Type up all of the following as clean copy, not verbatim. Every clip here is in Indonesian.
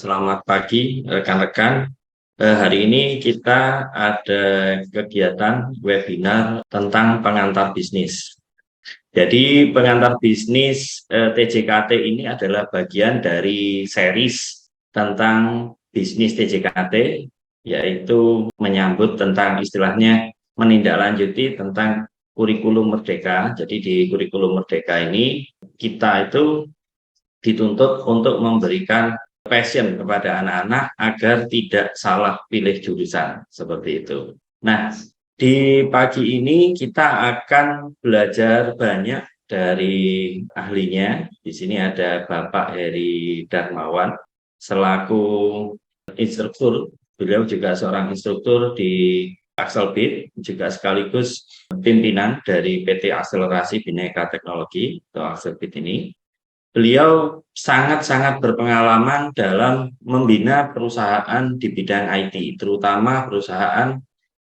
Selamat pagi rekan-rekan. Hari ini kita ada kegiatan webinar tentang pengantar bisnis. Jadi pengantar bisnis TJKT ini adalah bagian dari series tentang bisnis TJKT, yaitu menyambut tentang istilahnya menindaklanjuti tentang kurikulum Merdeka. Jadi di kurikulum Merdeka ini kita itu dituntut untuk memberikan passion kepada anak-anak agar tidak salah pilih jurusan seperti itu. Nah, di pagi ini kita akan belajar banyak dari ahlinya. Di sini ada Bapak Heri Darmawan selaku instruktur. Beliau juga seorang instruktur di Axelbit, juga sekaligus pimpinan dari PT Akselerasi Bhinneka Teknologi atau Axelbit ini. Beliau sangat-sangat berpengalaman dalam membina perusahaan di bidang IT, terutama perusahaan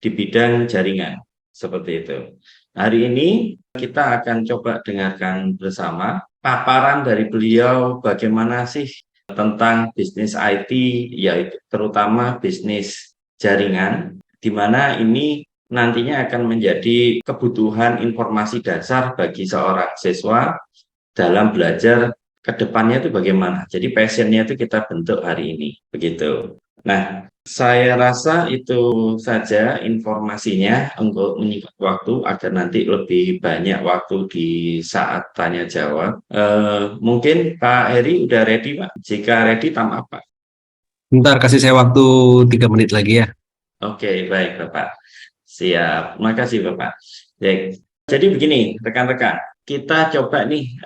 di bidang jaringan, seperti itu. Hari ini kita akan coba dengarkan bersama paparan dari beliau bagaimana sih tentang bisnis IT, yaitu terutama bisnis jaringan, di mana ini nantinya akan menjadi kebutuhan informasi dasar bagi seorang siswa dalam belajar ke depannya itu bagaimana. Jadi passionnya itu kita bentuk hari ini, begitu. Nah, saya rasa itu saja informasinya untuk menyingkat waktu agar nanti lebih banyak waktu di saat tanya jawab. Mungkin Pak Heri udah ready, Pak? Jika ready, tam apa? Bentar, kasih saya waktu 3 menit lagi ya. Oke, baik Bapak. Siap. Makasih Bapak. Baik. Jadi begini, rekan-rekan, kita coba nih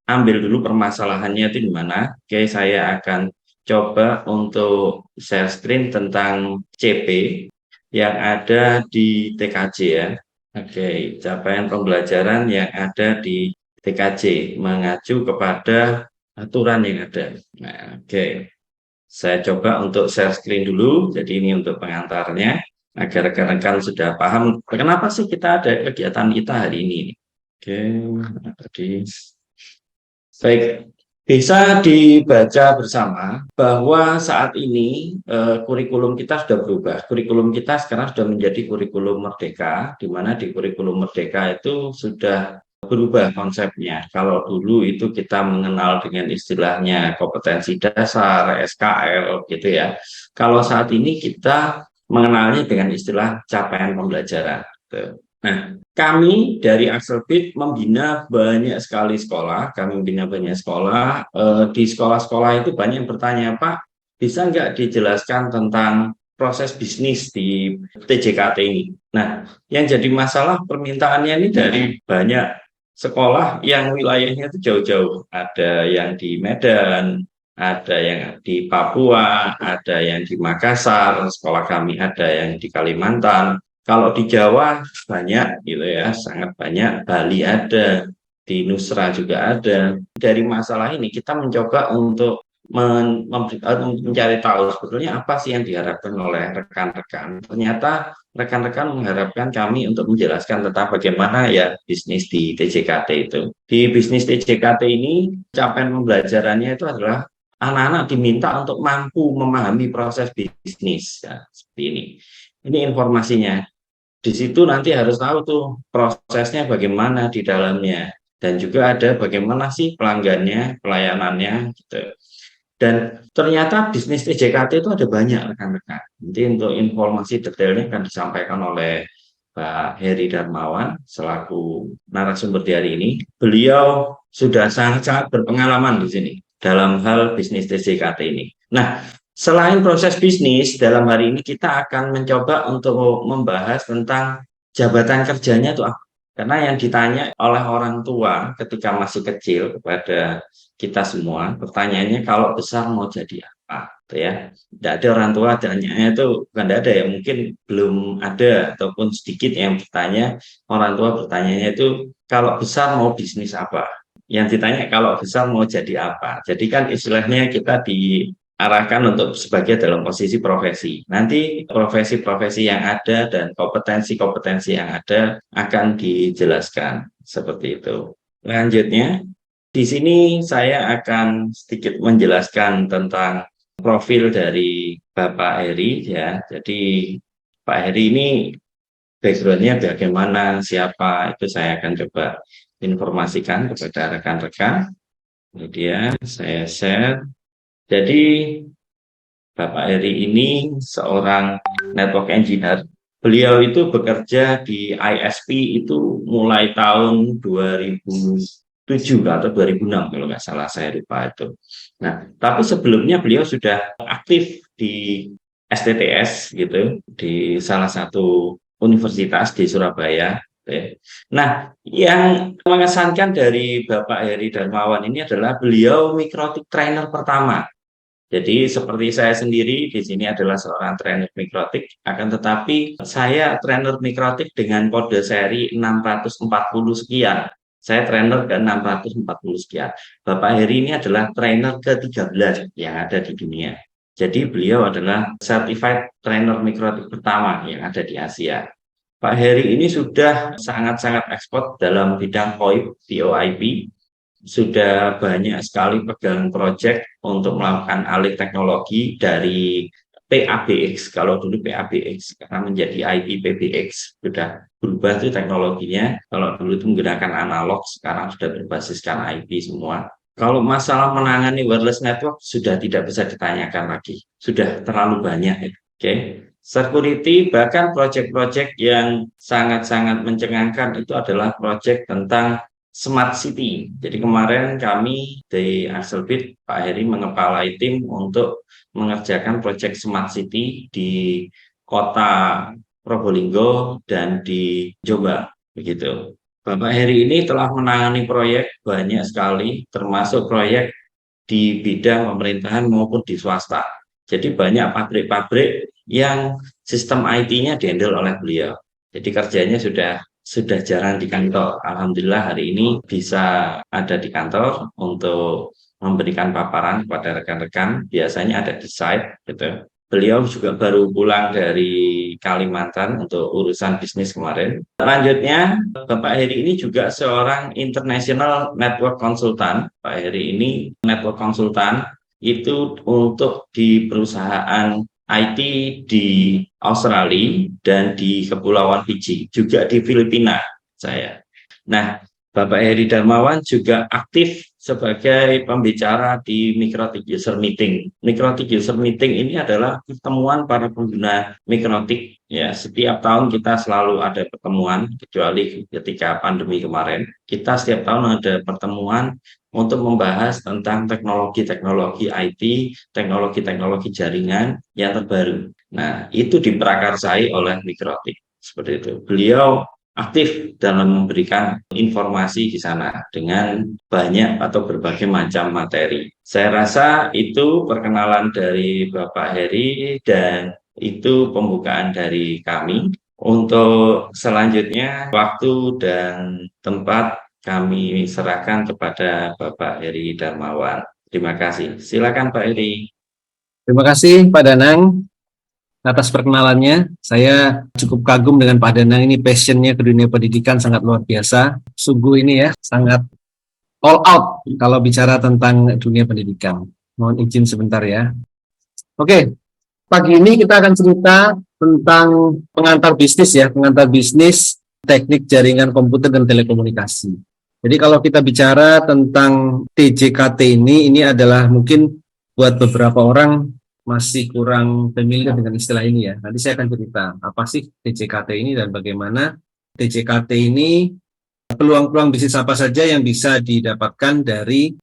ambil dulu permasalahannya itu di mana. Oke, saya akan coba untuk share screen tentang CP yang ada di TKJ ya. Oke, capaian pembelajaran yang ada di TKJ mengacu kepada aturan yang ada. Nah, oke. Saya coba untuk share screen dulu. Jadi ini untuk pengantarnya agar rekan-rekan sudah paham kenapa sih kita ada kegiatan kita hari ini. Oke, tadi baik, bisa dibaca bersama bahwa saat ini kurikulum kita sudah berubah. Kurikulum kita sekarang sudah menjadi kurikulum Merdeka, di mana di kurikulum Merdeka itu sudah berubah konsepnya. Kalau dulu itu kita mengenal dengan istilahnya kompetensi dasar, SKL gitu ya. Kalau saat ini kita mengenalnya dengan istilah capaian pembelajaran. Nah, kami dari Axelbit membina banyak sekali sekolah. Kami membina banyak sekolah. Di sekolah-sekolah itu banyak yang bertanya, Pak, bisa nggak dijelaskan tentang proses bisnis di TJKT ini? Nah, yang jadi masalah permintaannya ini dari banyak sekolah yang wilayahnya itu jauh-jauh. Ada yang di Medan, ada yang di Papua, ada yang di Makassar, sekolah kami ada yang di Kalimantan. Kalau di Jawa banyak gitu ya, sangat banyak. Bali ada, di Nusra juga ada. Dari masalah ini kita mencoba untuk mencari tahu sebetulnya apa sih yang diharapkan oleh rekan-rekan. Ternyata rekan-rekan mengharapkan kami untuk menjelaskan tentang bagaimana ya bisnis di TJKT itu. Di bisnis TJKT ini capaian pembelajarannya itu adalah anak-anak diminta untuk mampu memahami proses bisnis ya, seperti ini. Ini informasinya. Di situ nanti harus tahu tuh prosesnya bagaimana di dalamnya dan juga ada bagaimana sih pelanggannya, pelayanannya gitu. Dan ternyata bisnis TJKT itu ada banyak rekan-rekan. Nanti untuk informasi detailnya akan disampaikan oleh Pak Heri Darmawan selaku narasumber di hari ini. Beliau sudah sangat-sangat berpengalaman di sini dalam hal bisnis TJKT ini. Nah, selain proses bisnis, dalam hari ini kita akan mencoba untuk membahas tentang jabatan kerjanya itu apa. Karena yang ditanya oleh orang tua ketika masih kecil kepada kita semua, pertanyaannya kalau besar mau jadi apa, gitu ya. Tidak ada orang tua tanya itu, bukan tidak ada ya, mungkin belum ada ataupun sedikit yang bertanya, orang tua bertanyanya itu kalau besar mau bisnis apa. Yang ditanya kalau besar mau jadi apa. Jadi kan istilahnya kita diarahkan untuk sebagai dalam posisi profesi. Nanti profesi-profesi yang ada dan kompetensi-kompetensi yang ada akan dijelaskan seperti itu. Selanjutnya, di sini saya akan sedikit menjelaskan tentang profil dari Bapak Heri ya. Jadi Pak Heri ini background-nya bagaimana, siapa, itu saya akan coba informasikan kepada rekan-rekan. Kemudian saya share. Jadi Bapak Heri ini seorang network engineer. Beliau itu bekerja di ISP itu mulai tahun 2007 atau 2006 kalau nggak salah, saya lupa itu. Nah, tapi sebelumnya beliau sudah aktif di STTS gitu, di salah satu universitas di Surabaya. Nah, yang mengesankan dari Bapak Heri Darmawan ini adalah beliau mikrotik trainer pertama. Jadi seperti saya sendiri di sini adalah seorang trainer mikrotik, akan tetapi saya trainer mikrotik dengan kode seri 640 sekian. Saya trainer ke 640 sekian. Bapak Heri ini adalah trainer ke-13 yang ada di dunia. Jadi beliau adalah certified trainer mikrotik pertama yang ada di Asia. Pak Heri ini sudah sangat-sangat ekspor dalam bidang VoIP, sudah banyak sekali pegang proyek untuk melakukan alih teknologi dari PABX. Kalau dulu PABX sekarang menjadi IP-PBX, sudah berubah tuh teknologinya. Kalau dulu itu menggunakan analog, sekarang sudah berbasiskan IP semua. Kalau masalah menangani wireless network sudah tidak bisa ditanyakan lagi, sudah terlalu banyak. Oke. Security, bahkan proyek-proyek yang sangat-sangat mencengangkan itu adalah proyek tentang Smart City. Jadi kemarin kami di Axelbit, Pak Heri mengepalai tim untuk mengerjakan proyek Smart City di kota Probolinggo dan di Jombang. Begitu. Bapak Heri ini telah menangani proyek banyak sekali, termasuk proyek di bidang pemerintahan maupun di swasta. Jadi banyak pabrik-pabrik yang sistem IT-nya dihandle oleh beliau. Jadi kerjanya sudah jarang di kantor. Alhamdulillah hari ini bisa ada di kantor untuk memberikan paparan kepada rekan-rekan. Biasanya ada di site, gitu. Beliau juga baru pulang dari Kalimantan untuk urusan bisnis kemarin. Selanjutnya, Bapak Heri ini juga seorang international network consultant. Pak Heri ini network consultant itu untuk di perusahaan IT di Australia dan di Kepulauan Fiji, juga di Filipina saya. Nah, Bapak Heri Darmawan juga aktif sebagai pembicara di Mikrotik User Meeting. Mikrotik User Meeting ini adalah pertemuan para pengguna Mikrotik. Ya, setiap tahun kita selalu ada pertemuan, kecuali ketika pandemi kemarin. Kita setiap tahun ada pertemuan untuk membahas tentang teknologi-teknologi IT, teknologi-teknologi jaringan yang terbaru. Nah, itu diprakarsai oleh Mikrotik. Seperti itu. Beliau aktif dalam memberikan informasi di sana dengan banyak atau berbagai macam materi. Saya rasa itu perkenalan dari Bapak Heri dan itu pembukaan dari kami. Untuk selanjutnya, waktu dan tempat kami serahkan kepada Bapak Heri Darmawan. Terima kasih. Silakan Pak Heri. Terima kasih Pak Danang atas perkenalannya. Saya cukup kagum dengan Pak Danang ini, passionnya ke dunia pendidikan sangat luar biasa. Sungguh ini ya, sangat all out kalau bicara tentang dunia pendidikan. Mohon izin sebentar ya. Oke, pagi ini kita akan cerita tentang pengantar bisnis ya, pengantar bisnis teknik jaringan komputer dan telekomunikasi. Jadi kalau kita bicara tentang TJKT ini adalah mungkin buat beberapa orang masih kurang familiar dengan istilah ini ya. Nanti saya akan cerita apa sih TJKT ini dan bagaimana TJKT ini, peluang-peluang bisnis apa saja yang bisa didapatkan dari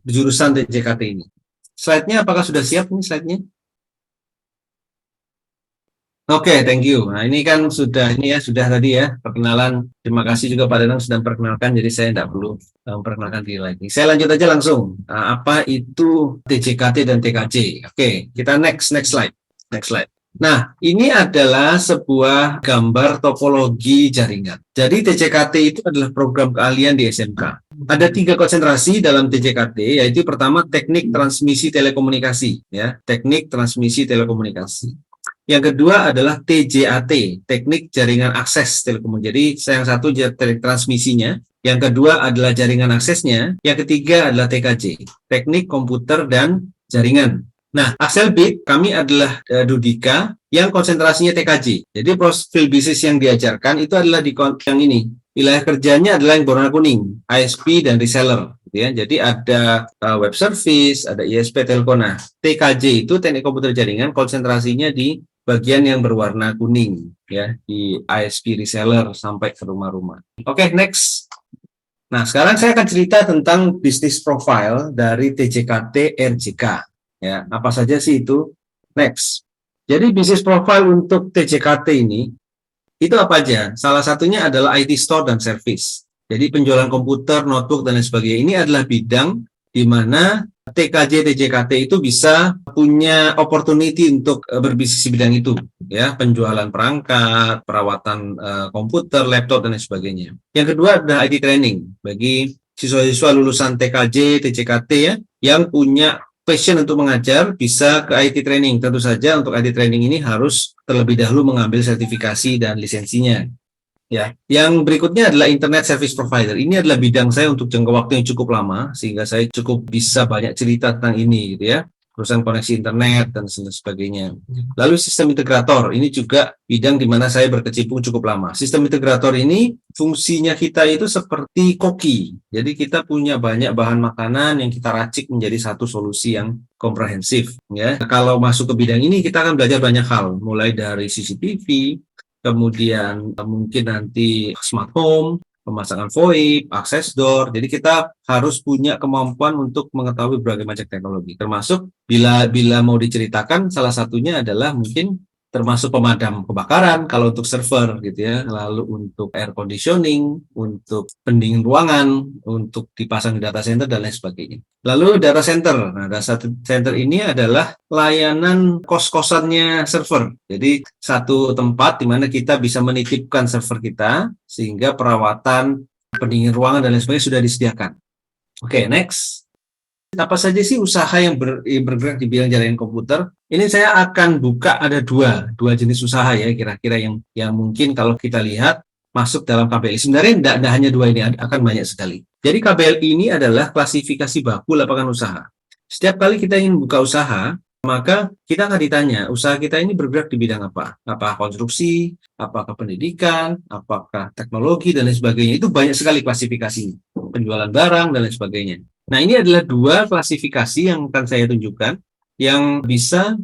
jurusan TJKT ini. Slide-nya apakah sudah siap nih slide-nya? Oke, thank you. Nah, ini kan sudah tadi ya perkenalan. Terima kasih juga Pak Danang sudah perkenalkan, jadi saya tidak perlu memperkenalkan diri lagi. Saya lanjut aja langsung. Nah, apa itu TJKT dan TKJ? Oke, kita next slide. Next slide. Nah, ini adalah sebuah gambar topologi jaringan. Jadi TJKT itu adalah program keahlian di SMK. Ada 3 konsentrasi dalam TJKT, yaitu pertama teknik transmisi telekomunikasi, ya, teknik transmisi telekomunikasi. Yang kedua adalah TJAT, teknik jaringan akses telekomunikasi. Jadi yang satu teknik transmisinya, yang kedua adalah jaringan aksesnya, yang ketiga adalah TKJ, teknik komputer dan jaringan. Nah, Axelbit kami adalah Dudika yang konsentrasinya TKJ. Jadi profil bisnis yang diajarkan itu adalah di yang ini. Wilayah kerjanya adalah yang berwarna kuning, ISP dan reseller. Gitu ya. Jadi ada web service, ada ISP, telco. Nah, TKJ itu teknik komputer jaringan, konsentrasinya di bagian yang berwarna kuning, ya, di ISP reseller sampai ke rumah-rumah. Oke, next. Nah, sekarang saya akan cerita tentang bisnis profile dari TJKT RJK. Ya, apa saja sih itu? Next. Jadi bisnis profile untuk TJKT ini itu apa aja? Salah satunya adalah IT store dan service. Jadi penjualan komputer, notebook dan lain sebagainya. Ini adalah bidang di mana TKJ TJKT itu bisa punya opportunity untuk berbisnis di bidang itu, ya, penjualan perangkat, perawatan komputer, laptop dan lain sebagainya. Yang kedua adalah IT training bagi siswa-siswa lulusan TKJ TJKT ya yang punya passion untuk mengajar bisa ke IT training. Tentu saja untuk IT training ini harus terlebih dahulu mengambil sertifikasi dan lisensinya. Ya, yang berikutnya adalah internet service provider. Ini adalah bidang saya untuk jangka waktu yang cukup lama sehingga saya cukup bisa banyak cerita tentang ini gitu ya. Urusan koneksi internet dan sebagainya. Lalu sistem integrator, ini juga bidang di mana saya berkecimpung cukup lama. Sistem integrator ini fungsinya kita itu seperti koki. Jadi kita punya banyak bahan makanan yang kita racik menjadi satu solusi yang komprehensif. Ya, kalau masuk ke bidang ini kita akan belajar banyak hal, mulai dari CCTV, kemudian mungkin nanti smart home, pemasangan VoIP, akses door. Jadi kita harus punya kemampuan untuk mengetahui berbagai macam teknologi. Termasuk bila mau diceritakan, salah satunya adalah mungkin termasuk pemadam kebakaran kalau untuk server gitu ya, lalu untuk air conditioning, untuk pendingin ruangan, untuk dipasang di data center dan lain sebagainya. Lalu data center. Nah, data center ini adalah layanan kos-kosannya server. Jadi satu tempat di mana kita bisa menitipkan server kita sehingga perawatan pendingin ruangan dan lain sebagainya sudah disediakan. Oke, next. Apa saja sih usaha yang bergerak di bidang jaringan komputer? Ini saya akan buka ada dua jenis usaha ya kira-kira yang mungkin kalau kita lihat masuk dalam KBLI. Sebenarnya tidak hanya dua ini, akan banyak sekali. Jadi KBLI ini adalah klasifikasi baku lapangan usaha. Setiap kali kita ingin buka usaha, maka kita akan ditanya, usaha kita ini bergerak di bidang apa? Apakah konstruksi, apakah pendidikan, apakah teknologi, dan lain sebagainya. Itu banyak sekali klasifikasinya. Penjualan barang, dan lain sebagainya. Nah, ini adalah dua klasifikasi yang akan saya tunjukkan yang bisa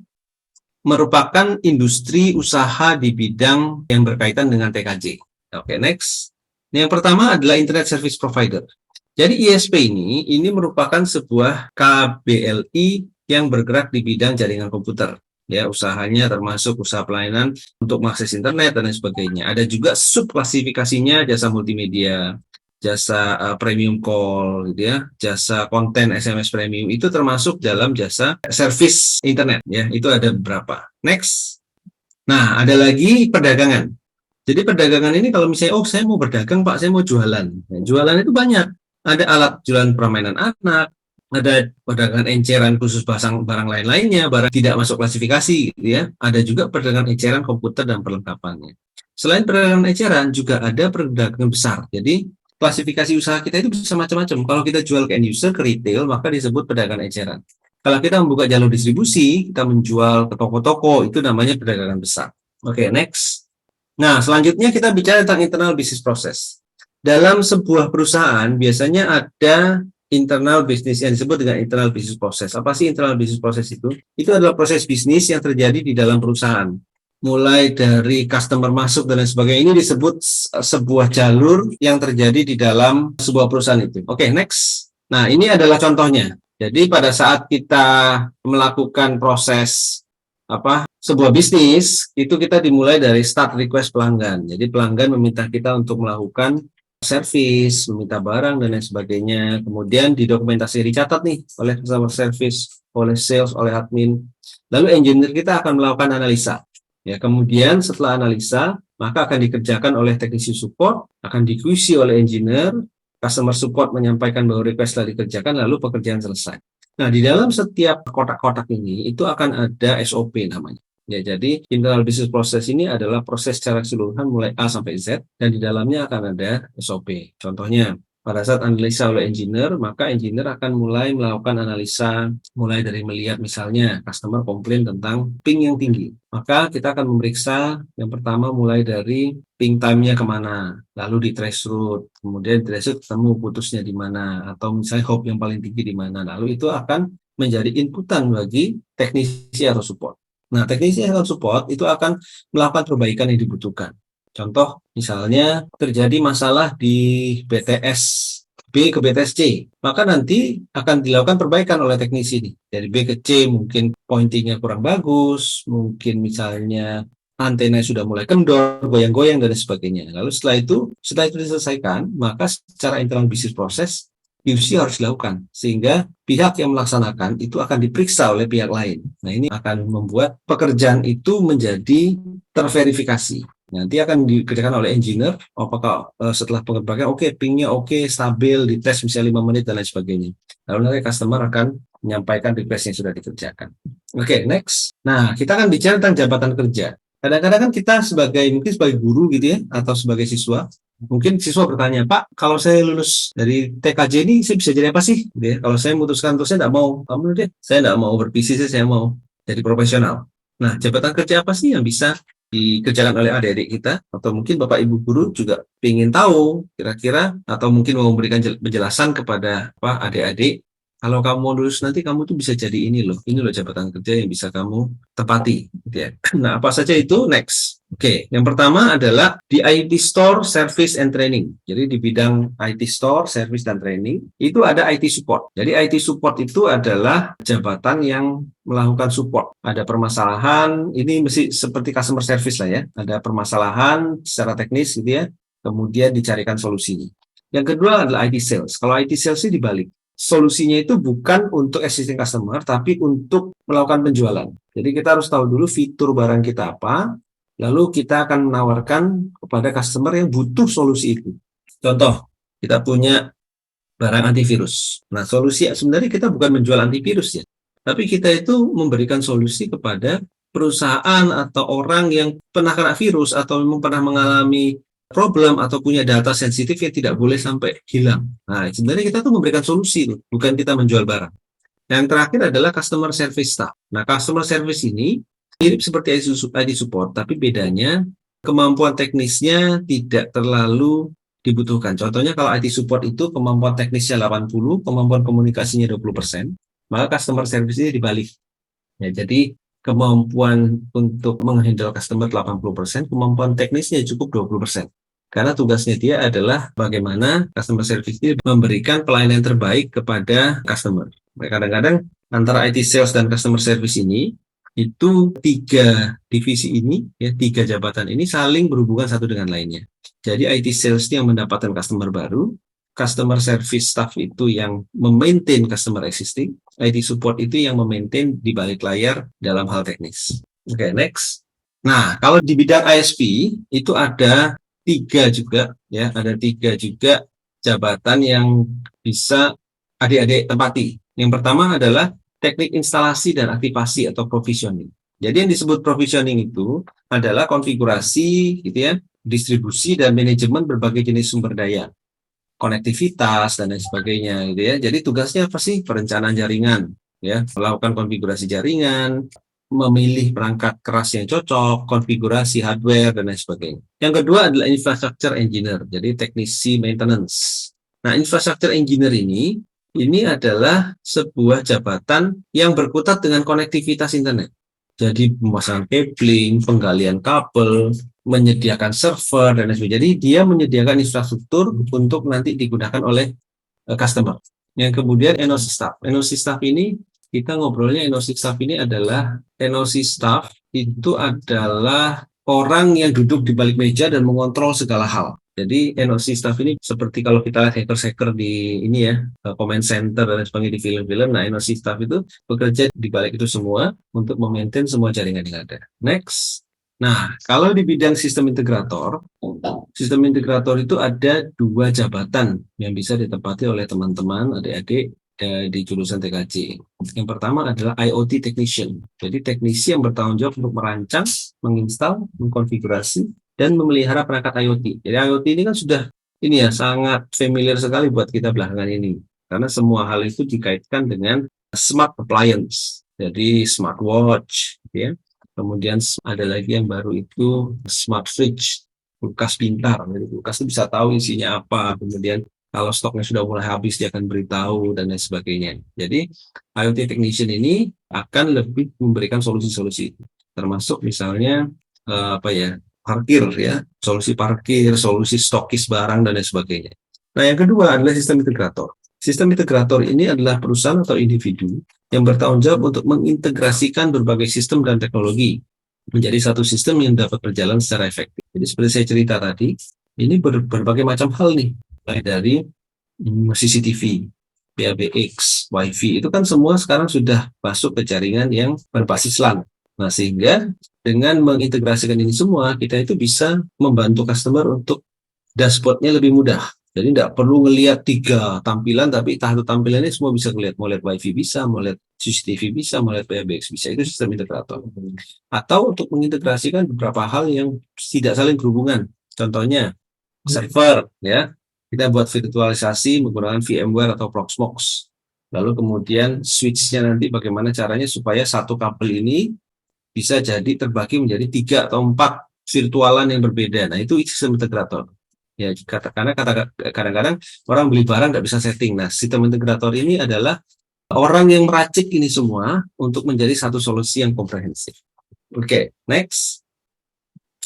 merupakan industri usaha di bidang yang berkaitan dengan TKJ. Oke, next. Yang pertama adalah Internet Service Provider. Jadi ISP ini merupakan sebuah KBLI yang bergerak di bidang jaringan komputer. Ya, usahanya termasuk usaha pelayanan untuk mengakses internet dan lain sebagainya. Ada juga subklasifikasinya jasa multimedia, jasa premium call gitu ya, jasa konten SMS premium itu termasuk dalam jasa service internet ya, itu ada beberapa. Next. Nah, ada lagi perdagangan. Jadi perdagangan ini kalau misalnya saya mau berdagang Pak, saya mau jualan. Nah, jualan itu banyak. Ada alat jualan permainan anak, ada perdagangan enceran khusus barang lain-lainnya, barang tidak masuk klasifikasi gitu ya. Ada juga perdagangan enceran komputer dan perlengkapannya. Selain perdagangan enceran juga ada perdagangan besar. Jadi klasifikasi usaha kita itu bisa macam-macam. Kalau kita jual ke end user, ke retail, maka disebut perdagangan eceran. Kalau kita membuka jalur distribusi, kita menjual ke toko-toko, itu namanya perdagangan besar. Oke, next. Nah, selanjutnya kita bicara tentang internal business process. Dalam sebuah perusahaan, biasanya ada internal business yang disebut dengan internal business process. Apa sih internal business process itu? Itu adalah proses bisnis yang terjadi di dalam perusahaan. Mulai dari customer masuk dan lain sebagainya, ini disebut sebuah jalur yang terjadi di dalam sebuah perusahaan itu. Oke, next. Nah, ini adalah contohnya. Jadi pada saat kita melakukan proses sebuah bisnis, itu kita dimulai dari start request pelanggan. Jadi pelanggan meminta kita untuk melakukan service, meminta barang dan lain sebagainya. Kemudian didokumentasi, dicatat nih oleh customer service, oleh sales, oleh admin. Lalu engineer kita akan melakukan analisa. Ya, kemudian setelah analisa, maka akan dikerjakan oleh teknisi support, akan diikuti oleh engineer, customer support menyampaikan bahwa request telah dikerjakan, lalu pekerjaan selesai. Nah, di dalam setiap kotak-kotak ini, itu akan ada SOP namanya. Ya, jadi internal business process ini adalah proses secara keseluruhan mulai A sampai Z, dan di dalamnya akan ada SOP. Contohnya, Pada saat analisa oleh engineer, maka engineer akan mulai melakukan analisa, mulai dari melihat misalnya customer komplain tentang ping yang tinggi. Maka kita akan memeriksa yang pertama mulai dari ping time-nya kemana, lalu di threshold, kemudian di threshold ketemu putusnya di mana, atau misalnya hop yang paling tinggi di mana. Lalu itu akan menjadi inputan bagi teknisi atau support. Nah, teknisi atau support itu akan melakukan perbaikan yang dibutuhkan. Contoh, misalnya terjadi masalah di BTS B ke BTS C, maka nanti akan dilakukan perbaikan oleh teknisi ini. Dari B ke C mungkin pointingnya kurang bagus, mungkin misalnya antena sudah mulai kendor, goyang-goyang, dan sebagainya. Lalu setelah itu diselesaikan, maka secara internal business process, QC harus dilakukan, sehingga pihak yang melaksanakan itu akan diperiksa oleh pihak lain. Nah, ini akan membuat pekerjaan itu menjadi terverifikasi. Nanti akan dikerjakan oleh engineer, apakah setelah pengembangan pingnya stabil, dites misalnya 5 menit dan lain sebagainya. Lalu nanti customer akan menyampaikan request yang sudah dikerjakan. Next. Nah, kita akan bicara tentang jabatan kerja. Kadang-kadang kan kita mungkin sebagai guru gitu ya, atau sebagai siswa, mungkin siswa bertanya, Pak, kalau saya lulus dari TKJ ini, saya bisa jadi apa sih? Gitu ya. Kalau saya memutuskan untuk saya tidak mau, saya tidak mau bervisi, saya mau jadi profesional. Nah, jabatan kerja apa sih yang bisa dikerjakan oleh adik-adik kita, atau mungkin Bapak Ibu guru juga ingin tahu kira-kira, atau mungkin mau memberikan penjelasan kepada adik-adik, kalau kamu mau lulus nanti kamu tuh bisa jadi ini loh jabatan kerja yang bisa kamu tepati, gitu ya. Nah, apa saja itu? Next. Yang pertama adalah di IT Store, Service and Training. Jadi di bidang IT Store, Service dan Training itu ada IT Support. Jadi IT Support itu adalah jabatan yang melakukan support. Ada permasalahan, ini mesti seperti customer service lah ya. Ada permasalahan secara teknis gitu ya, kemudian dicarikan solusinya. Yang kedua adalah IT Sales. Kalau IT Sales ini dibalik. Solusinya itu bukan untuk existing customer, tapi untuk melakukan penjualan. Jadi kita harus tahu dulu fitur barang kita apa, lalu kita akan menawarkan kepada customer yang butuh solusi itu. Contoh, kita punya barang antivirus. Nah, solusi sebenarnya kita bukan menjual antivirus ya, tapi kita itu memberikan solusi kepada perusahaan atau orang yang pernah kena virus atau memang pernah mengalami problem atau punya data sensitif yang tidak boleh sampai hilang. Nah, sebenarnya kita tuh memberikan solusi, bukan kita menjual barang. Yang terakhir adalah customer service staff. Nah, customer service ini mirip seperti IT support, tapi bedanya kemampuan teknisnya tidak terlalu dibutuhkan. Contohnya kalau IT support itu kemampuan teknisnya 80, kemampuan komunikasinya 20%, maka customer service ini dibalik. Ya, jadi kemampuan untuk menghandle customer 80%, kemampuan teknisnya cukup 20%. Karena tugasnya dia adalah bagaimana customer service ini memberikan pelayanan terbaik kepada customer. Kadang-kadang antara IT sales dan customer service ini, itu 3 divisi ini, ya 3 jabatan ini saling berhubungan satu dengan lainnya. Jadi IT sales yang mendapatkan customer baru, customer service staff itu yang memaintain customer existing, IT support itu yang memaintain di balik layar dalam hal teknis. Next. Nah, kalau di bidang ISP itu ada 3 juga, ya, ada 3 juga jabatan yang bisa adik-adik tempati. Yang pertama adalah teknik instalasi dan aktivasi atau provisioning. Jadi yang disebut provisioning itu adalah konfigurasi, gitu ya, distribusi dan manajemen berbagai jenis sumber daya, konektivitas dan lain sebagainya, gitu ya. Jadi tugasnya apa sih? Perencanaan jaringan, ya, melakukan konfigurasi jaringan, memilih perangkat keras yang cocok, konfigurasi hardware dan lain sebagainya. Yang kedua adalah infrastructure engineer, jadi teknisi maintenance. Nah, infrastructure engineer ini adalah sebuah jabatan yang berkutat dengan konektivitas internet. Jadi pemasangan cabling, penggalian kabel, menyediakan server dan lain sebagainya. Jadi dia menyediakan infrastruktur untuk nanti digunakan oleh customer. Yang kemudian NOC staff. NOC staff ini kita ngobrolnya NOC staff ini adalah NOC staff itu adalah orang yang duduk di balik meja dan mengontrol segala hal. Jadi NOC staff ini seperti kalau kita lihat hacker-hacker di ini ya, command center dan sebagainya di film-film. Nah, NOC staff itu bekerja di balik itu semua untuk memaintain semua jaringan yang ada. Next. Nah, kalau di bidang sistem integrator itu ada 2 jabatan yang bisa ditempati oleh teman-teman adik-adik di jurusan TKJ. Yang pertama adalah IoT technician. Jadi teknisi yang bertanggung jawab untuk merancang, menginstal, mengkonfigurasi, dan memelihara perangkat IoT. Jadi IoT ini kan sudah ini ya sangat familiar sekali buat kita belakangan ini. Karena semua hal itu dikaitkan dengan smart appliance. Jadi smartwatch, ya. Kemudian ada lagi yang baru itu smart fridge, kulkas pintar. Jadi kulkas itu bisa tahu isinya apa. Kemudian kalau stoknya sudah mulai habis dia akan beritahu dan lain sebagainya. Jadi IoT technician ini akan lebih memberikan solusi-solusi, termasuk misalnya apa ya, parkir ya, solusi parkir, solusi stokis barang dan lain sebagainya. Nah, yang kedua adalah sistem integrator. Sistem integrator ini adalah perusahaan atau individu yang bertanggung jawab untuk mengintegrasikan berbagai sistem dan teknologi menjadi satu sistem yang dapat berjalan secara efektif. Jadi seperti saya cerita tadi, ini berbagai macam hal nih, mulai dari CCTV, PABX, WiFi, itu kan semua sekarang sudah masuk ke jaringan yang berbasis LAN. Nah, sehingga dengan mengintegrasikan ini semua, kita itu bisa membantu customer untuk dashboardnya lebih mudah. Jadi tidak perlu ngelihat 3 tampilan, tapi satu tampilannya semua bisa ngelihat. Mau lihat WiFi bisa, mau lihat CCTV bisa, mau lihat PABX bisa. Itu sistem integrator. Atau untuk mengintegrasikan beberapa hal yang tidak saling berhubungan. Contohnya server, ya. Kita buat virtualisasi menggunakan VMware atau Proxmox. Lalu kemudian switch-nya nanti bagaimana caranya supaya satu kabel ini bisa jadi terbagi menjadi 3 atau 4 virtualan yang berbeda. Nah, itu sistem integrator. Ya, karena kadang-kadang orang beli barang nggak bisa setting. Nah, sistem integrator ini adalah orang yang meracik ini semua untuk menjadi satu solusi yang komprehensif. Oke, next.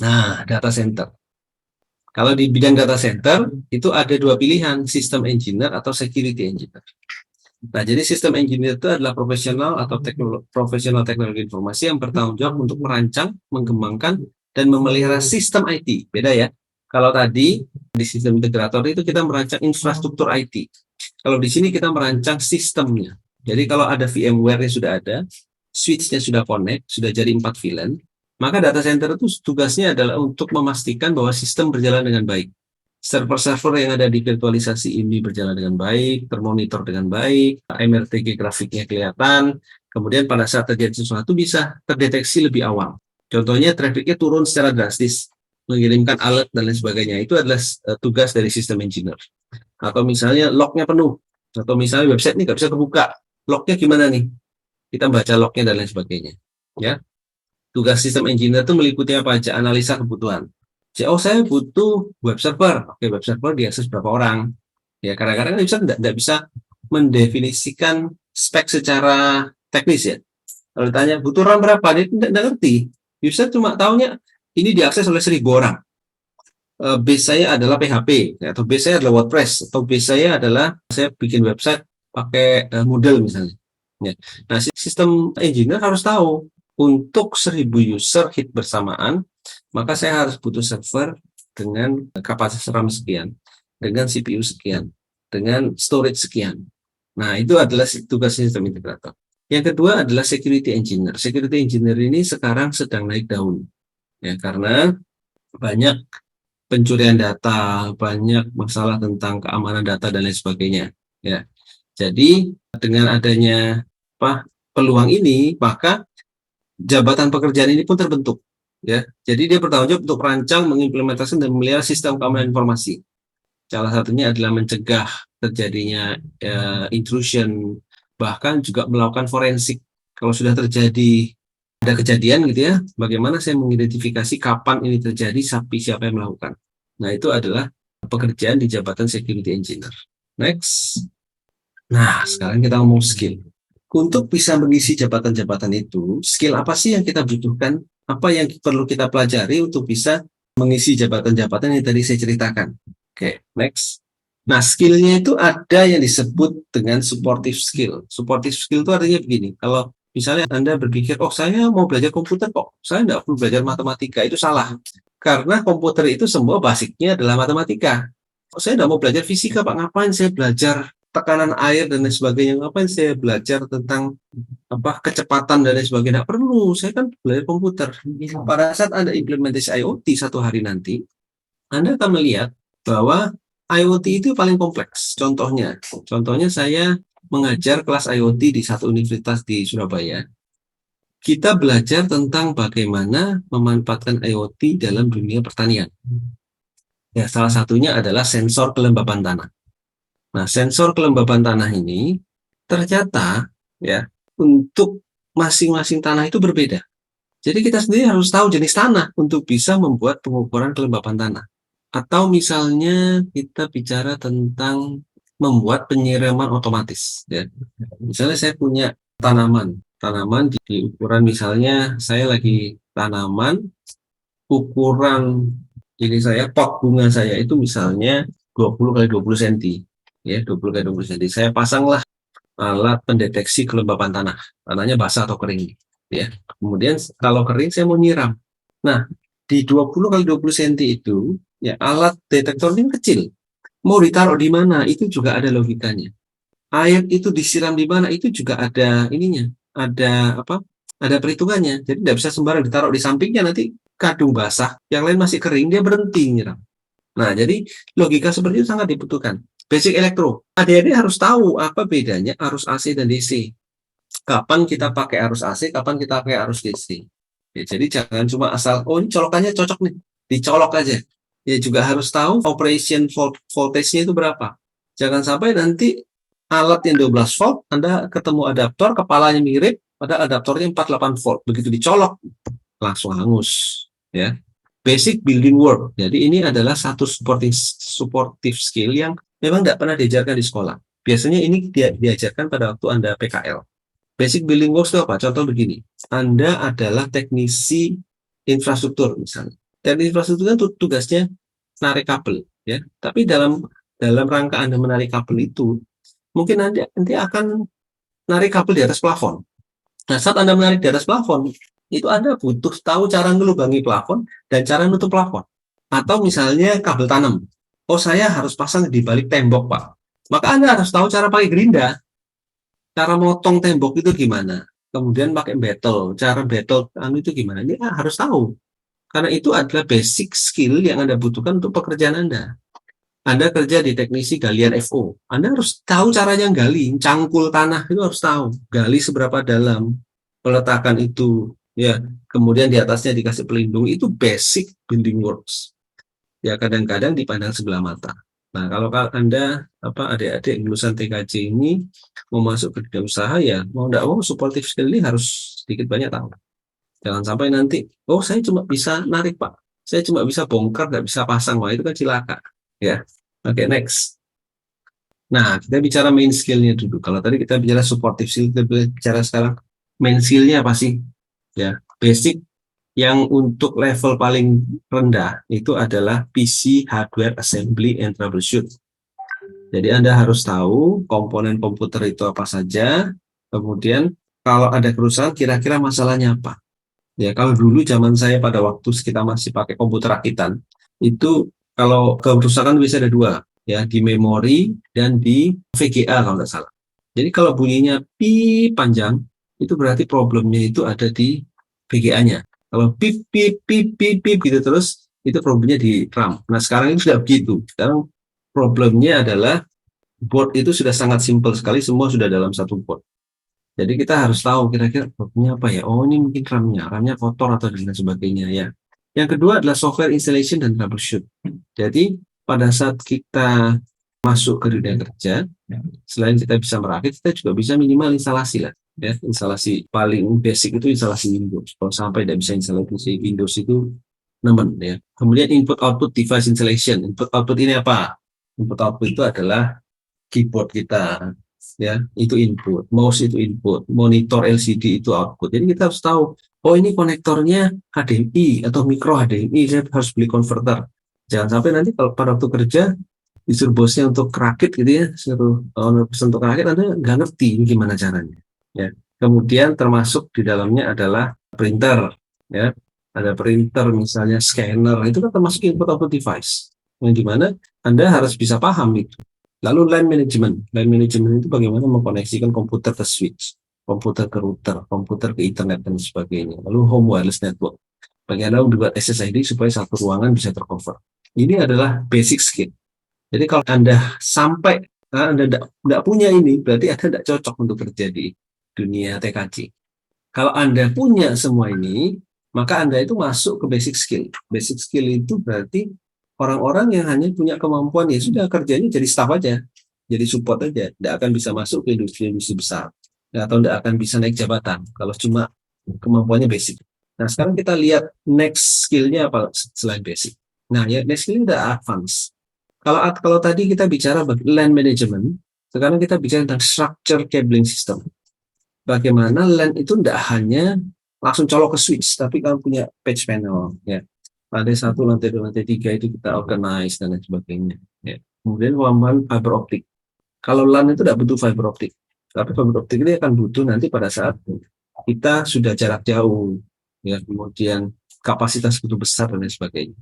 Nah, data center. Kalau di bidang data center, itu ada 2 pilihan, sistem engineer atau security engineer. Nah, jadi sistem engineer itu adalah profesional atau profesional teknologi informasi yang bertanggung jawab untuk merancang, mengembangkan, dan memelihara sistem IT. Beda ya. Kalau tadi di sistem integrator itu kita merancang infrastruktur IT. Kalau di sini kita merancang sistemnya. Jadi kalau ada VMware yang sudah ada, switch-nya sudah connect, sudah jadi 4 VLAN, maka data center itu tugasnya adalah untuk memastikan bahwa sistem berjalan dengan baik. Server-server yang ada di virtualisasi ini berjalan dengan baik, termonitor dengan baik, MRTG grafiknya kelihatan, kemudian pada saat terjadi sesuatu bisa terdeteksi lebih awal. Contohnya trafficnya turun secara drastis, mengirimkan alert dan lain sebagainya. Itu adalah tugas dari sistem engineer. Atau misalnya lognya penuh, atau misalnya website ini nggak bisa kebuka, lognya gimana nih? Kita baca lognya dan lain sebagainya. Ya, tugas sistem engineer itu meliputi apa aja? Analisa kebutuhan. Oh, saya butuh web server. Oke, web server diakses berapa orang? Ya, kadang-kadang tidak bisa mendefinisikan spek secara teknis ya. Kalau ditanya butuh RAM berapa, dia tidak ngerti. User cuma tahunya ini diakses oleh 1.000 orang. Base saya adalah PHP, atau base saya adalah WordPress, atau base saya adalah saya bikin website pakai Moodle misalnya. Ya. Nah, sistem engineer harus tahu untuk 1.000 user hit bersamaan, maka saya harus butuh server dengan kapasitas RAM sekian, dengan CPU sekian, dengan storage sekian. Nah, itu adalah tugas sistem integrator. Yang kedua adalah security engineer. Security engineer ini sekarang sedang naik daun. Ya, karena banyak pencurian data, banyak masalah tentang keamanan data dan lain sebagainya. Ya. Jadi, dengan adanya peluang ini, maka jabatan pekerjaan ini pun terbentuk, ya. Jadi dia bertanggung jawab untuk merancang, mengimplementasikan dan memelihara sistem keamanan informasi. Salah satunya adalah mencegah terjadinya intrusion, bahkan juga melakukan forensik. Kalau sudah terjadi ada kejadian gitu ya, bagaimana saya mengidentifikasi kapan ini terjadi, siapa yang melakukan. Nah, itu adalah pekerjaan di jabatan security engineer. Next. Nah, sekarang kita ngomong skill. Untuk bisa mengisi jabatan-jabatan itu, skill apa sih yang kita butuhkan? Apa yang perlu kita pelajari untuk bisa mengisi jabatan-jabatan yang tadi saya ceritakan? Oke, next. Nah, skillnya itu ada yang disebut dengan supportive skill. Supportive skill itu artinya begini, kalau misalnya Anda berpikir, oh saya mau belajar komputer kok, saya tidak perlu belajar matematika, itu salah. Karena komputer itu semua basicnya adalah matematika. Oh, saya tidak mau belajar fisika Pak, ngapain saya belajar tekanan air dan lain sebagainya, ngapain saya belajar tentang kecepatan dan lain sebagainya, nggak perlu, saya kan belajar komputer. Pada saat Anda implementasi IoT satu hari nanti, Anda akan melihat bahwa IoT itu paling kompleks. Contohnya saya mengajar kelas IoT di satu universitas di Surabaya. Kita belajar tentang bagaimana memanfaatkan IoT dalam dunia pertanian. Ya, salah satunya adalah sensor kelembapan tanah. Nah, sensor kelembapan tanah ini ternyata ya untuk masing-masing tanah itu berbeda. Jadi kita sendiri harus tahu jenis tanah untuk bisa membuat pengukuran kelembapan tanah. Atau misalnya kita bicara tentang membuat penyiraman otomatis. Ya. Misalnya saya punya tanaman di ukuran misalnya saya lagi tanaman ukuran ini saya pot bunga saya itu misalnya 20 kali 20 cm. Ya, 20 kali 20 cm. Saya pasanglah alat pendeteksi kelembapan tanah. Tanahnya basah atau kering. Ya. Kemudian kalau kering saya mau nyiram. Nah, di 20 kali 20 cm itu ya alat detektor ini kecil. Mau ditaruh di mana itu juga ada logikanya. Air itu disiram di mana itu juga ada ininya. Ada apa? Ada perhitungannya. Jadi tidak bisa sembarang ditaruh di sampingnya nanti kadung basah, yang lain masih kering dia berhenti nyiram. Nah, jadi logika seperti itu sangat dibutuhkan. Basic elektro. Adik-adik harus tahu apa bedanya arus AC dan DC. Kapan kita pakai arus AC, kapan kita pakai arus DC. Ya, jadi jangan cuma asal, oh ini colokannya cocok nih, dicolok aja. Ya juga harus tahu operation voltage-nya itu berapa. Jangan sampai nanti alat yang 12 volt, Anda ketemu adaptor, kepalanya mirip, pada adaptornya 48 volt. Begitu dicolok, langsung hangus. Ya, basic building work. Jadi ini adalah satu supportive skill yang memang tidak pernah diajarkan di sekolah. Biasanya ini diajarkan pada waktu Anda PKL. Basic building works itu apa? Contoh begini, Anda adalah teknisi infrastruktur misalnya. Teknisi infrastruktur kan tugasnya narik kabel, ya. Tapi dalam rangka Anda menarik kabel itu, mungkin nanti akan narik kabel di atas plafon. Nah, saat Anda menarik di atas plafon, itu Anda butuh tahu cara ngelubangi plafon dan cara nutup plafon. Atau misalnya kabel tanam. Oh, saya harus pasang di balik tembok, Pak. Maka Anda harus tahu cara pakai gerinda. Cara motong tembok itu gimana? Kemudian pakai cara battle itu gimana? Ini harus tahu. Karena itu adalah basic skill yang Anda butuhkan untuk pekerjaan Anda. Anda kerja di teknisi galian FO. Anda harus tahu caranya gali, cangkul tanah itu harus tahu. Gali seberapa dalam, peletakan itu, ya. Kemudian di atasnya dikasih pelindung, itu basic building works. Ya kadang-kadang dipandang sebelah mata. Nah, kalau Anda adik-adik lulusan TKJ ini mau masuk ke dunia usaha ya mau tidak mau supportive skill ini harus sedikit banyak tahu. Jangan sampai nanti, oh saya cuma bisa narik Pak, saya cuma bisa bongkar, nggak bisa pasang, wah itu kan cilaka. Ya, oke, next. Nah, kita bicara main skill-nya dulu. Kalau tadi kita bicara supportive skill, kita bicara sekarang main skill-nya apa sih? Ya, basic yang untuk level paling rendah itu adalah PC Hardware Assembly and Troubleshoot. Jadi Anda harus tahu komponen komputer itu apa saja, kemudian kalau ada kerusakan kira-kira masalahnya apa. Ya, kalau dulu zaman saya pada waktu kita masih pakai komputer rakitan, itu kalau kerusakan bisa ada dua, ya di memori dan di VGA kalau nggak salah. Jadi kalau bunyinya pi panjang, itu berarti problemnya itu ada di VGA-nya. Kalau pip pip pip pip pip gitu terus itu problemnya di RAM. Nah sekarang itu sudah begitu. Sekarang problemnya adalah board itu sudah sangat simpel sekali, semua sudah dalam satu board. Jadi kita harus tahu kira-kira problemnya apa ya. Oh ini mungkin RAM-nya kotor atau dan sebagainya ya. Yang kedua adalah software installation dan troubleshoot. Jadi pada saat kita masuk ke dunia kerja, selain kita bisa merakit, kita juga bisa minimal instalasi lah. Ya, instalasi paling basic itu instalasi Windows. Kalau sampai tidak bisa instalasi Windows itu nemen ya. Kemudian input output device installation. Input output ini apa? Input output itu adalah keyboard kita, ya itu input, mouse itu input, monitor LCD itu output. Jadi kita harus tahu, oh ini konektornya HDMI atau micro HDMI, saya harus beli converter. Jangan sampai nanti kalau pada waktu kerja disuruh bosnya untuk rakit gitu ya, suruh untuk rakit, Anda nggak ngerti ini gimana caranya. Ya. Kemudian termasuk di dalamnya adalah printer, ya. Ada printer misalnya scanner, itu kan termasuk input output device. Yang dimana Anda harus bisa paham itu. Lalu line management. Line management itu bagaimana mengkoneksikan komputer ke switch, komputer ke router, komputer ke internet dan sebagainya. Lalu home wireless network. Bagaimana membuat SSID supaya satu ruangan bisa tercover. Ini adalah basic skill. Jadi kalau Anda sampai Anda tidak punya ini, berarti Anda tidak cocok untuk kerja di dunia TKJ. Kalau Anda punya semua ini, maka Anda itu masuk ke basic skill. Basic skill itu berarti orang-orang yang hanya punya kemampuan ya sudah kerjanya jadi staff aja, jadi support aja, tidak akan bisa masuk ke industri-industri besar, atau tidak akan bisa naik jabatan kalau cuma kemampuannya basic. Nah sekarang kita lihat next skillnya apa selain basic. Nah ya next skill udah advance. Kalau tadi kita bicara LAN management, sekarang kita bicara tentang structure cabling system. Bagaimana LAN itu tidak hanya langsung colok ke switch, tapi kamu punya patch panel, ya. Lantai 1, lantai 2, lantai 3 itu kita organize dan lain sebagainya. Ya. Kemudian kemampuan fiber optik. Kalau LAN itu tidak butuh fiber optik, tapi fiber optik ini akan butuh nanti pada saat kita sudah jarak jauh, ya. Kemudian kapasitas begitu besar dan lain sebagainya.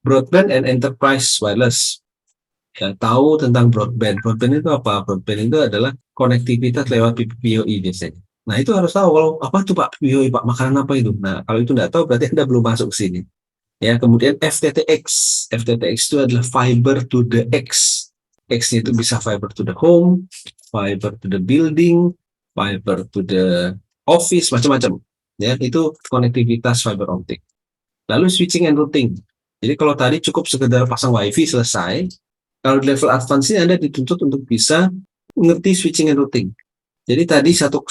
Broadband and enterprise wireless. Ya, tahu tentang broadband. Broadband itu apa? Broadband itu adalah konektivitas lewat PPPoE biasanya. Nah, itu harus tahu kalau apa tuh Pak PPPoE, Pak, makanan apa itu. Nah, kalau itu tidak tahu berarti Anda belum masuk ke sini. Ya, kemudian FTTX. FTTX itu adalah fiber to the X. X-nya itu bisa fiber to the home, fiber to the building, fiber to the office, macam-macam. Ya, itu konektivitas fiber optik. Lalu switching and routing. Jadi kalau tadi cukup sekedar pasang WiFi selesai, kalau di level advance ini Anda dituntut untuk bisa mengerti switching and routing. Jadi tadi satu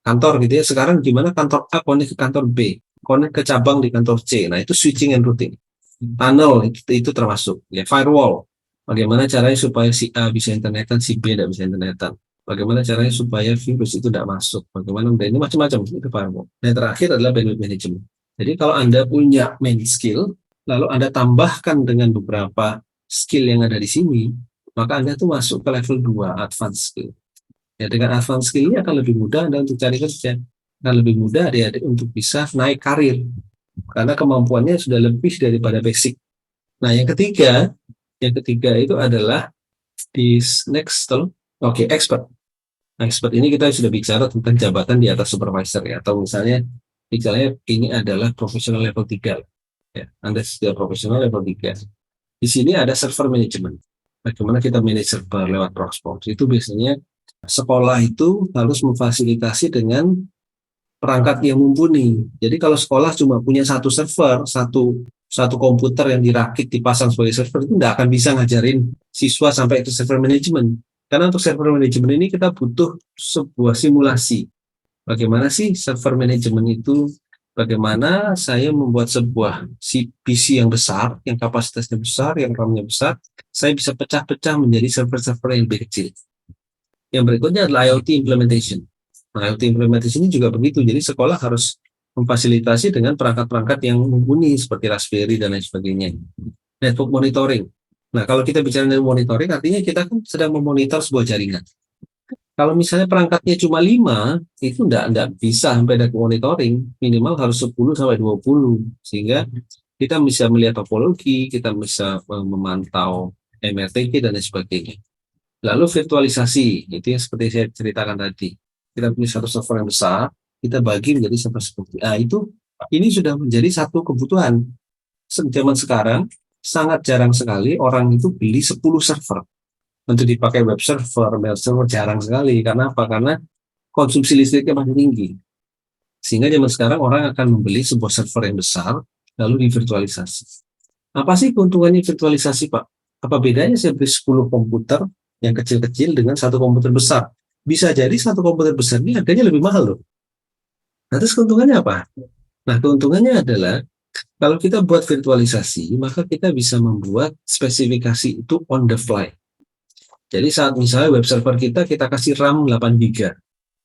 kantor gitu ya, sekarang gimana kantor A connect ke kantor B, connect ke cabang di kantor C. Nah itu switching and routing. Tunnel itu termasuk. Ya firewall. Bagaimana caranya supaya si A bisa internetan, si B tidak bisa internetan. Bagaimana caranya supaya virus itu tidak masuk. Bagaimana ini macam-macam itu firewall. Nah yang terakhir adalah bandwidth management. Jadi kalau Anda punya main skill, lalu Anda tambahkan dengan beberapa skill yang ada di sini, maka Anda tuh masuk ke level 2, advanced skill. Ya, dengan advanced skill ini akan lebih mudah Anda untuk cari kerja. Akan lebih mudah adik-adik untuk bisa naik karir. Karena kemampuannya sudah lebih daripada basic. Nah, yang ketiga itu adalah di next, oke, expert. Nah, expert ini kita sudah bicara tentang jabatan di atas supervisor ya, atau misalnya ini adalah profesional level 3. Ya, Anda sudah profesional level 3. Di sini ada server management. Bagaimana kita manage server lewat Proxmox. Itu biasanya sekolah itu harus memfasilitasi dengan perangkat yang mumpuni. Jadi kalau sekolah cuma punya satu server, satu komputer yang dirakit dipasang sebagai server, itu tidak akan bisa ngajarin siswa sampai ke server management. Karena untuk server management ini kita butuh sebuah simulasi. Bagaimana sih server management itu? Bagaimana saya membuat sebuah PC yang besar, yang kapasitasnya besar, yang RAM-nya besar, saya bisa pecah-pecah menjadi server-server yang lebih kecil. Yang berikutnya adalah IoT implementation. Nah, IoT implementation ini juga begitu. Jadi sekolah harus memfasilitasi dengan perangkat-perangkat yang mumpuni seperti Raspberry dan lain sebagainya. Network monitoring. Nah, kalau kita bicara network monitoring, artinya kita kan sedang memonitor sebuah jaringan. Kalau misalnya perangkatnya cuma 5, itu enggak bisa sampai ada monitoring, minimal harus 10 sampai 20. Sehingga kita bisa melihat topologi, kita bisa memantau MRTK dan lain sebagainya. Lalu virtualisasi, itu yang seperti saya ceritakan tadi. Kita punya satu server yang besar, kita bagi menjadi server seperti. Nah, ini sudah menjadi satu kebutuhan. Zaman sekarang sangat jarang sekali orang itu beli 10 server. Untuk dipakai web server, mail server jarang sekali. Karena apa? Karena konsumsi listriknya masih tinggi. Sehingga zaman sekarang orang akan membeli sebuah server yang besar, lalu divirtualisasi. Apa sih keuntungannya virtualisasi, Pak? Apa bedanya saya beli 10 komputer yang kecil-kecil dengan satu komputer besar? Bisa jadi satu komputer besar ini harganya lebih mahal loh. Nah, terus keuntungannya apa? Nah, keuntungannya adalah kalau kita buat virtualisasi, maka kita bisa membuat spesifikasi itu on the fly. Jadi saat misalnya web server kita kasih RAM 8 GB,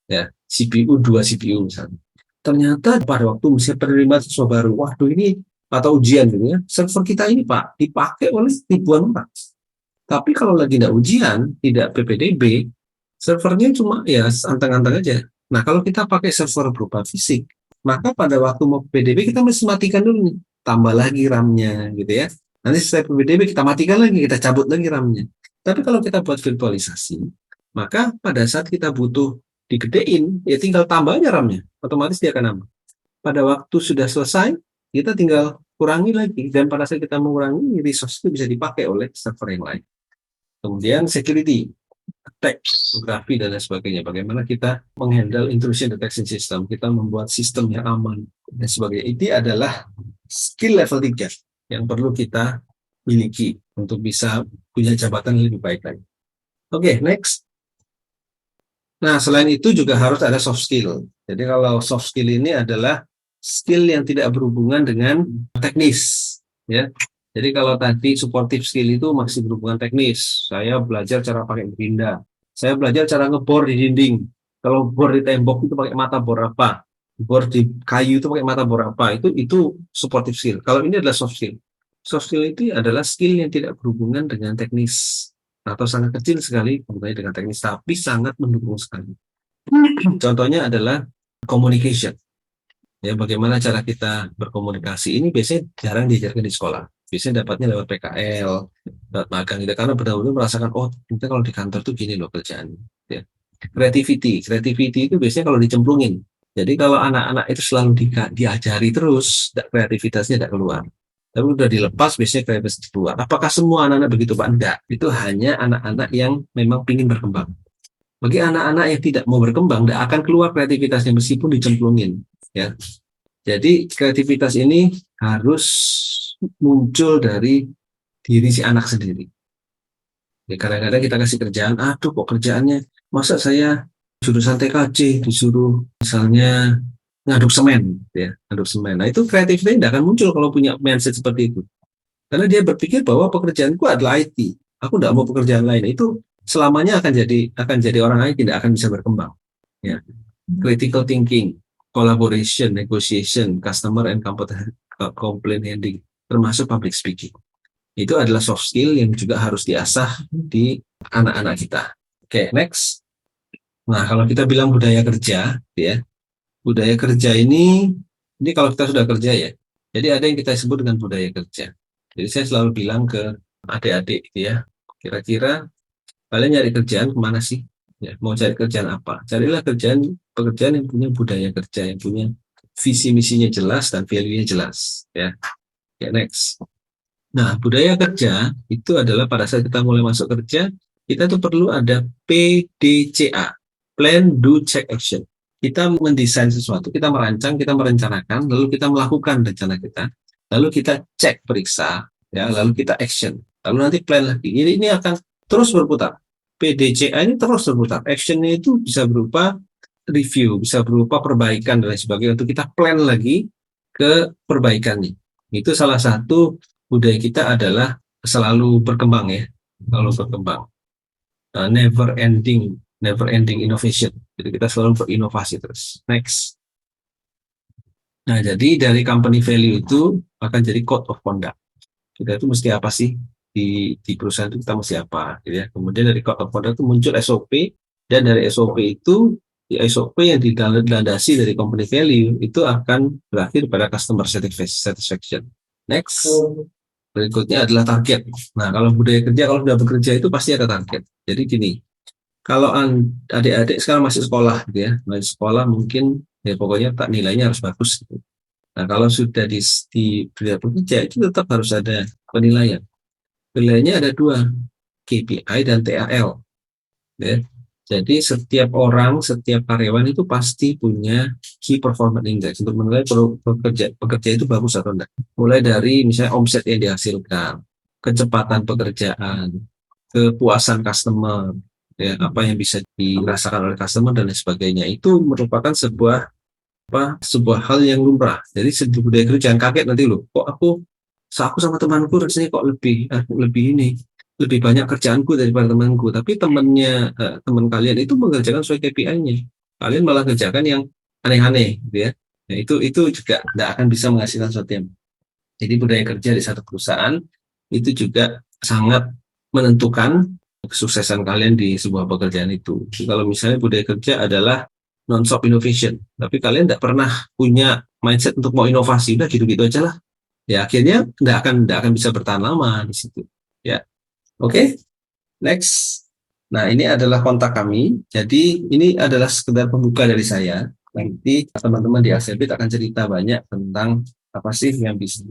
ya, CPU 2 CPU misalnya. Ternyata pada waktu misalnya penerima siswa baru, waduh ini atau ujian gitu ya, server kita ini Pak dipakai oleh ribuan orang. Tapi kalau lagi tidak ujian, tidak PPDB, servernya cuma ya anteng-anteng aja. Nah kalau kita pakai server berupa fisik, maka pada waktu mau PPDB kita mesti matikan dulu nih, tambah lagi RAM-nya gitu ya. Nanti setelah PPDB kita matikan lagi, kita cabut lagi RAM-nya. Tapi kalau kita buat virtualisasi, maka pada saat kita butuh digedein, ya tinggal tambah aja RAM-nya, otomatis dia akan nambah. Pada waktu sudah selesai, kita tinggal kurangi lagi, dan pada saat kita mengurangi, resource itu bisa dipakai oleh server yang lain. Kemudian security, attack, cryptography, dan lain sebagainya. Bagaimana kita menghandle intrusion detection system, kita membuat sistem yang aman, dan sebagainya. Ini adalah skill level 3 yang perlu kita miliki untuk bisa punya jabatan yang lebih baik lagi. Oke, next. Nah, selain itu juga harus ada soft skill. Jadi kalau soft skill ini adalah skill yang tidak berhubungan dengan teknis, ya. Jadi kalau tadi supportive skill itu masih berhubungan teknis. Saya belajar cara pakai gerinda. Saya belajar cara ngebor di dinding. Kalau bor di tembok itu pakai mata bor apa? Bor di kayu itu pakai mata bor apa? Itu supportive skill. Kalau ini adalah soft skill. Soft skill itu adalah skill yang tidak berhubungan dengan teknis atau sangat kecil sekali hubungannya dengan teknis, tapi sangat mendukung sekali. Contohnya adalah communication. Ya, bagaimana cara kita berkomunikasi ini biasanya jarang diajarkan di sekolah. Biasanya dapatnya lewat PKL, lewat magang gitu. Karena benar-benar merasakan, oh, kita kalau di kantor tuh gini loh kerjaan. Ya. Creativity itu biasanya kalau dicemplungin. Jadi kalau anak-anak itu selalu diajari terus, kreativitasnya tidak keluar. Tapi udah dilepas biasanya kreativitas keluar. Apakah semua anak-anak begitu, Pak? Enggak. Itu hanya anak-anak yang memang ingin berkembang. Bagi anak-anak yang tidak mau berkembang, tidak akan keluar kreativitasnya meskipun dicemplungin. Ya, jadi kreativitas ini harus muncul dari diri si anak sendiri. Ya, kadang-kadang kita kasih kerjaan, aduh kok kerjaannya, masa saya jurusan TKJ disuruh misalnya ngaduk semen, ya, ngaduk semen. Nah itu kreativitasnya tidak akan muncul kalau punya mindset seperti itu. Karena dia berpikir bahwa pekerjaanku adalah IT, aku tidak mau pekerjaan lain. Itu selamanya akan jadi orang lain, tidak akan bisa berkembang. Ya, critical thinking, collaboration, negotiation, customer and complaint handling, termasuk public speaking. Itu adalah soft skill yang juga harus diasah di anak-anak kita. Oke, next. Nah, kalau kita bilang budaya kerja, ya, budaya kerja ini kalau kita sudah kerja ya, jadi ada yang kita sebut dengan budaya kerja. Jadi saya selalu bilang ke adik-adik, ya, kira-kira kalian nyari kerjaan kemana sih? Ya, mau cari kerjaan apa? Carilah pekerjaan yang punya budaya kerja, yang punya visi misinya jelas dan value-nya jelas. Ya, next. Nah, budaya kerja itu adalah pada saat kita mulai masuk kerja, kita tuh perlu ada PDCA, Plan, Do, Check, Action. Kita mendesain sesuatu, kita merancang, kita merencanakan, lalu kita melakukan rencana kita, lalu kita cek, periksa, ya, lalu kita action, lalu nanti plan lagi. Ini akan terus berputar. PDCA ini terus berputar. Actionnya itu bisa berupa review, bisa berupa perbaikan dan lain sebagainya. Untuk kita plan lagi ke perbaikannya. Itu salah satu budaya kita adalah selalu berkembang ya, selalu berkembang. Never ending innovation. Jadi kita selalu berinovasi terus. Next. Nah, jadi dari company value itu akan jadi code of conduct. Kita itu mesti apa sih di perusahaan itu, kita mesti apa, gitu ya. Kemudian dari code of conduct itu muncul SOP, dan dari SOP itu SOP yang dilandasi dari company value itu akan berakhir pada customer satisfaction. Next. Berikutnya adalah target. Nah, kalau budaya kerja, kalau sudah bekerja itu pasti ada target. Jadi gini, kalau adik-adik sekarang masih sekolah, gitu ya, masih sekolah mungkin ya pokoknya tak nilainya harus bagus. Gitu. Nah, kalau sudah di dunia bekerja itu tetap harus ada penilaian. Penilaiannya ada dua, KPI dan TAL. Ya. Jadi setiap karyawan itu pasti punya Key Performance Index untuk menilai pekerja itu bagus atau enggak. Mulai dari misalnya omset yang dihasilkan, kecepatan pekerjaan, kepuasan customer, ya, apa yang bisa dirasakan oleh customer dan lain sebagainya. Itu merupakan sebuah hal yang lumrah. Jadi budaya kerja, jangan kaget nanti loh, kok aku sama temanku rasanya kok lebih banyak kerjaanku daripada temanku, tapi teman kalian itu mengerjakan sesuai KPI-nya, kalian malah kerjakan yang aneh-aneh, gitu ya. Nah, itu juga tidak akan bisa menghasilkan sesuatu yang. Jadi budaya kerja di satu perusahaan itu juga sangat menentukan kesuksesan kalian di sebuah pekerjaan itu. Jadi kalau misalnya budaya kerja adalah non-stop innovation, tapi kalian tidak pernah punya mindset untuk mau inovasi, udah gitu-gitu aja lah, ya akhirnya tidak akan bisa bertahan lama di situ. Ya, oke. Next. Nah, ini adalah kontak kami. Jadi ini adalah sekedar pembuka dari saya. Nanti teman-teman di Axelbit akan cerita banyak tentang apa sih yang bisa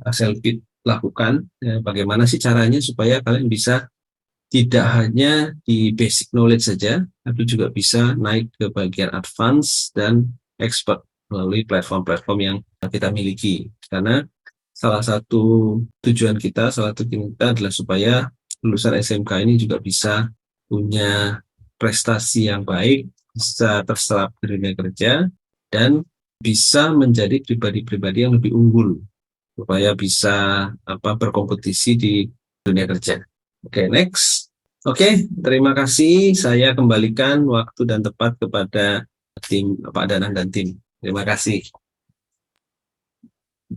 Axelbit lakukan, ya, bagaimana sih caranya supaya kalian bisa tidak hanya di basic knowledge saja, tapi juga bisa naik ke bagian advance dan expert melalui platform-platform yang kita miliki. Karena salah satu tujuan kita, salah satu tujuan kita adalah supaya lulusan SMK ini juga bisa punya prestasi yang baik, bisa terserap di dunia kerja, dan bisa menjadi pribadi-pribadi yang lebih unggul, supaya bisa berkompetisi di dunia kerja. Oke, next. Oke, terima kasih. Saya kembalikan waktu dan tepat kepada tim Pak Danang dan tim. Terima kasih.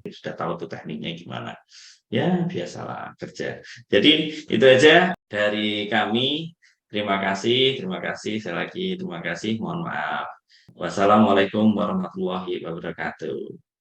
Sudah tahu tuh tekniknya gimana. Ya, biasalah kerja. Jadi itu aja dari kami. Terima kasih sekali lagi. Terima kasih. Mohon maaf. Wassalamualaikum warahmatullahi wabarakatuh.